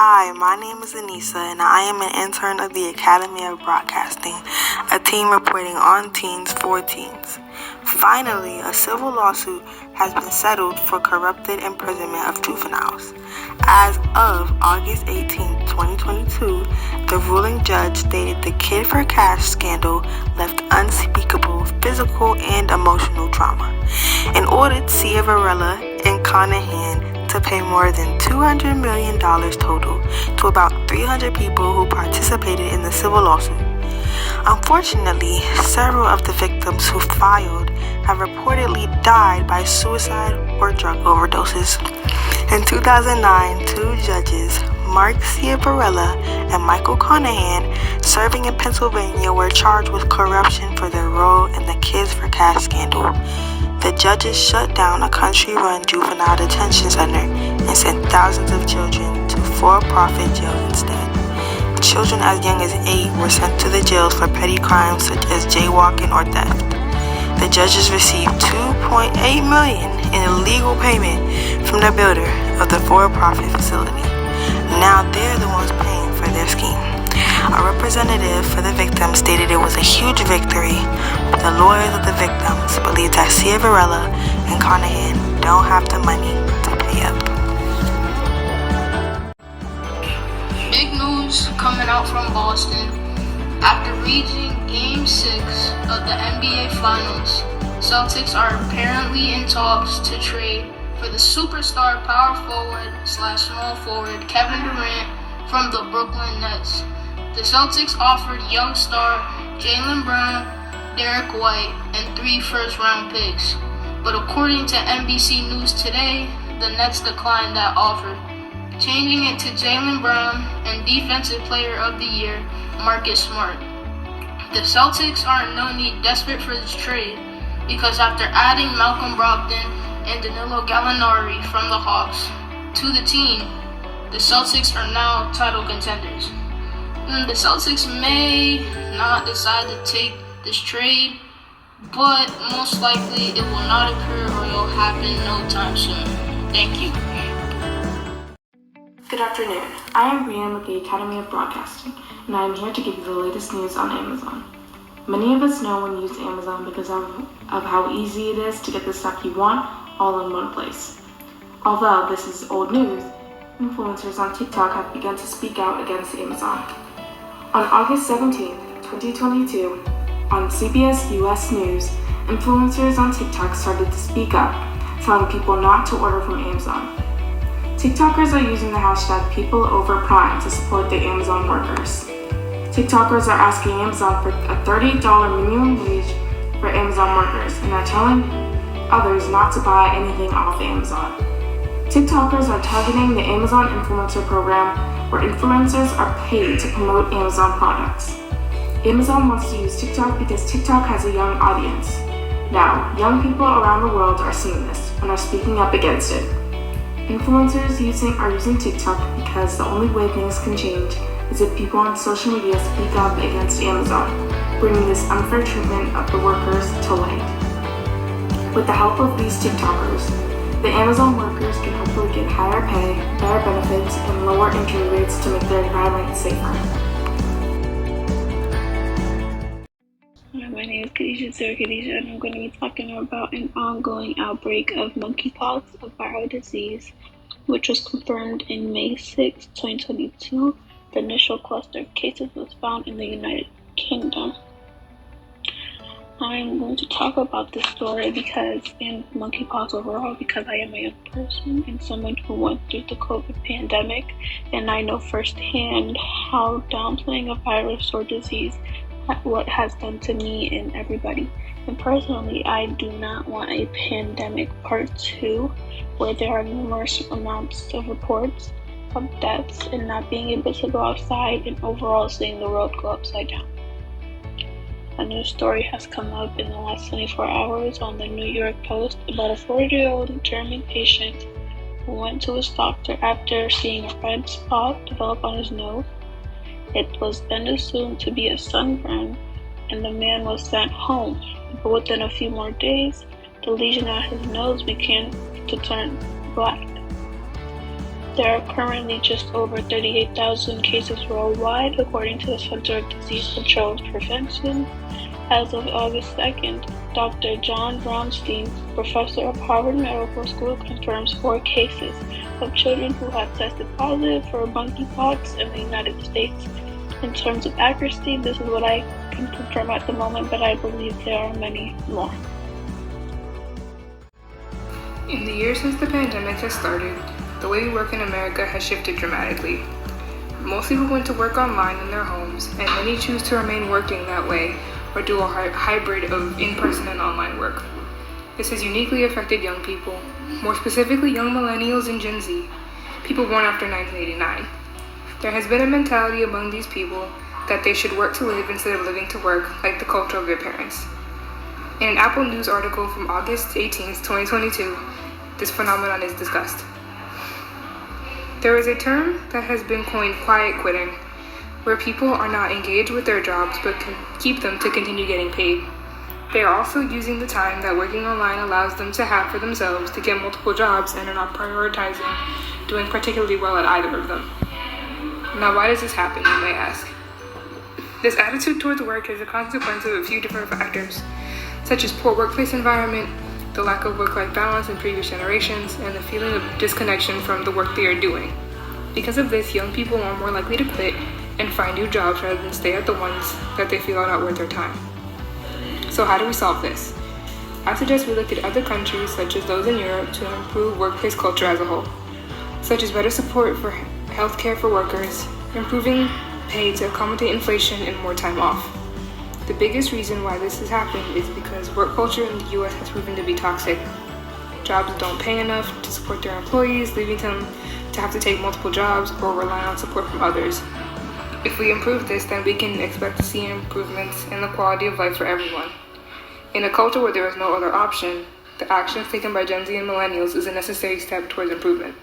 Hi, my name is Anissa, and I am an intern of the Academy of Broadcasting, a team reporting on teens for teens. Finally, a civil lawsuit has been settled for corrupted imprisonment of juveniles. As of August 18, 2022, the ruling judge stated the Kid for Cash scandal left unspeakable physical and emotional trauma and ordered Cia Varela and Conahan to pay more than $200 million total to about 300 people who participated in the civil lawsuit. Unfortunately, several of the victims who filed have reportedly died by suicide or drug overdoses. In 2009, two judges, Mark Ciavarella and Michael Conahan, serving in Pennsylvania, were charged with corruption for their role in the Kids for Cash scandal. The judges shut down a country-run juvenile detention center and sent thousands of children to for-profit jails instead. Children as young as 8 were sent to the jails for petty crimes such as jaywalking or theft. The judges received $2.8 million in illegal payment from the builder of the for-profit facility. Now they're the ones paying for their scheme. A representative for the victims stated it was a huge victory, but the lawyers of the victims believe that Cia Varela and Conahan don't have the money to pay up. Big news coming out from Boston. After reaching Game 6 of the NBA Finals, Celtics are apparently in talks to trade for the superstar power forward/small forward Kevin Durant from the Brooklyn Nets. The Celtics offered young star Jaylen Brown, Derek White, and 3 first-round picks. But according to NBC News Today, the Nets declined that offer, changing it to Jaylen Brown and Defensive Player of the Year Marcus Smart. The Celtics are in no need desperate for this trade because after adding Malcolm Brogdon and Danilo Gallinari from the Hawks to the team, the Celtics are now title contenders. The Celtics may not decide to take this trade, but most likely it will not occur or it will happen no time soon. Thank you. Good afternoon. I am Brianne with the Academy of Broadcasting, and I am here to give you the latest news on Amazon. Many of us know and use Amazon because of how easy it is to get the stuff you want all in one place. Although this is old news, influencers on TikTok have begun to speak out against Amazon. On August 17, 2022, on CBS US News, influencers on TikTok started to speak up, telling people not to order from Amazon. TikTokers are using the hashtag #PeopleOverPrime to support the Amazon workers. TikTokers are asking Amazon for a $30 minimum wage for Amazon workers and are telling others not to buy anything off Amazon. TikTokers are targeting the Amazon Influencer Program, where influencers are paid to promote Amazon products. Amazon wants to use TikTok because TikTok has a young audience. Now, young people around the world are seeing this and are speaking up against it. Influencers are using TikTok because the only way things can change is if people on social media speak up against Amazon, bringing this unfair treatment of the workers to light. With the help of these TikTokers, the Amazon workers can hopefully get higher pay, better benefits, and lower injury rates to make their environment safer. Hi, my name is Khadijah, and I'm going to be talking about an ongoing outbreak of monkeypox, a viral disease, which was confirmed in May 6, 2022. The initial cluster of cases was found in the United Kingdom. I'm going to talk about this story and monkeypox overall because I am a young person and someone who went through the COVID pandemic, and I know firsthand how downplaying a virus or disease what has done to me and everybody. And personally, I do not want a pandemic part 2 where there are numerous amounts of reports of deaths and not being able to go outside and overall seeing the world go upside down. A new story has come up in the last 24 hours on the New York Post about a 40-year-old German patient who went to his doctor after seeing a red spot develop on his nose. It was then assumed to be a sunburn, and the man was sent home. But within a few more days, the lesion on his nose began to turn black. There are currently just over 38,000 cases worldwide, according to the Center of Disease Control and Prevention. As of August 2nd, Dr. John Brownstein, professor of Harvard Medical School, confirms 4 cases of children who have tested positive for monkeypox in the United States. In terms of accuracy, this is what I can confirm at the moment, but I believe there are many more. In the years since the pandemic has started, the way we work in America has shifted dramatically. Most people went to work online in their homes, and many choose to remain working that way or do a hybrid of in-person and online work. This has uniquely affected young people, more specifically young millennials and Gen Z, people born after 1989. There has been a mentality among these people that they should work to live instead of living to work, like the culture of their parents. In an Apple News article from August 18, 2022, this phenomenon is discussed. There is a term that has been coined quiet quitting, where people are not engaged with their jobs but can keep them to continue getting paid. They are also using the time that working online allows them to have for themselves to get multiple jobs and are not prioritizing doing particularly well at either of them. Now, why does this happen, you may ask? This attitude towards work is a consequence of a few different factors, such as poor workplace environment, the lack of work-life balance in previous generations, and the feeling of disconnection from the work they are doing. Because of this, young people are more likely to quit and find new jobs rather than stay at the ones that they feel are not worth their time. So how do we solve this? I suggest we look at other countries, such as those in Europe, to improve workplace culture as a whole, such as better support for healthcare for workers, improving pay to accommodate inflation, and more time off. The biggest reason why this has happened is because work culture in the US has proven to be toxic. Jobs don't pay enough to support their employees, leaving them to have to take multiple jobs or rely on support from others. If we improve this, then we can expect to see improvements in the quality of life for everyone. In a culture where there is no other option, the actions taken by Gen Z and millennials is a necessary step towards improvement.